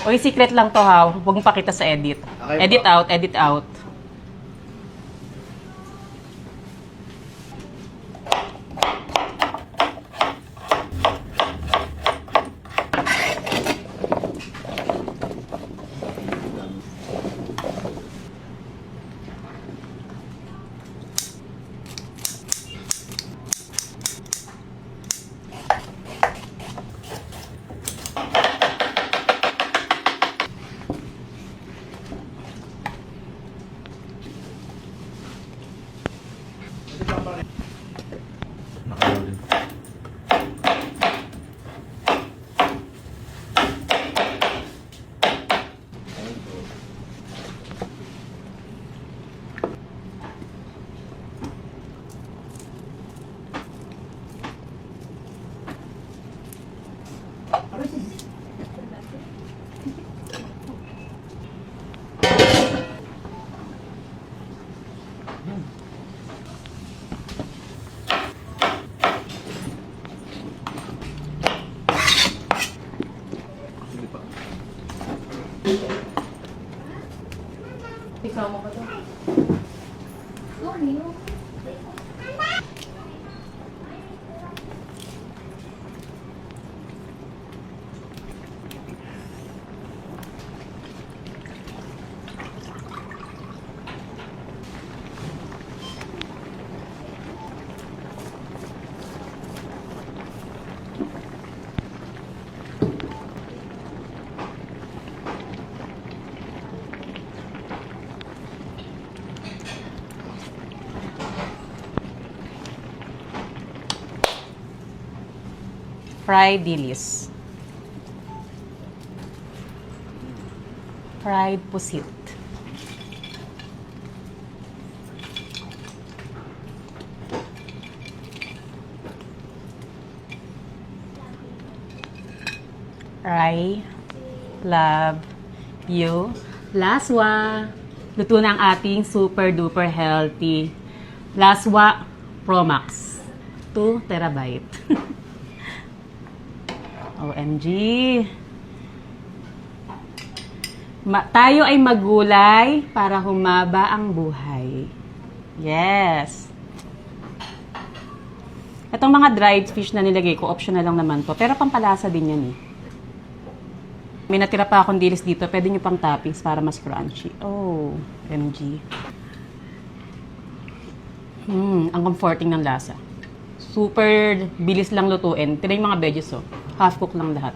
Oy, secret lang to ha. Huwag mong pakita sa edit. Okay, Edit po. out, edit out. Nakaroon. Hindi pa. Ikaw mo ba to? Fried dilis. Fried pusit. I love you. Laswa. Luto ng ating super duper healthy Laswa Pro Max. 2 terabyte. OMG. Tayo ay magulay para humaba ang buhay. Yes. Itong mga dried fish na nilagay ko, optional lang naman to. Pero pampalasa din yan eh. May natira pa akong dilis dito. Pwede nyo pang toppings para mas crunchy. Oh, OMG. Ang comforting ng lasa. Super bilis lang lutuin. Tira yung mga veggies, oh. Half cook lang lahat.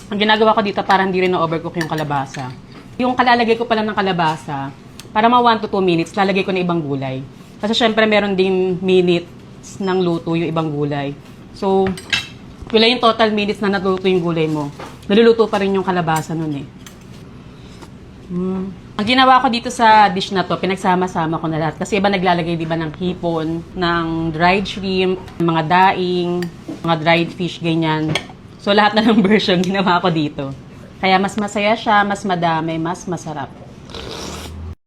Ang ginagawa ko dito para hindi rin na-overcook yung kalabasa. Yung kalalagay ko pala ng kalabasa, para mga 1 to 2 minutes, lalagay ko na ibang gulay. Kasi syempre meron ding minutes ng luto yung ibang gulay. So, wala yung total minutes na natuto yung gulay mo. Naluluto pa rin yung kalabasa nun eh. Ang ginawa ko dito sa dish na to, pinagsama-sama ko na lahat. Kasi iba naglalagay diba ng hipon, ng dried shrimp, mga daing, mga dried fish, ganyan. So lahat na ng version ginawa ko dito. Kaya mas masaya siya, mas madami, mas masarap.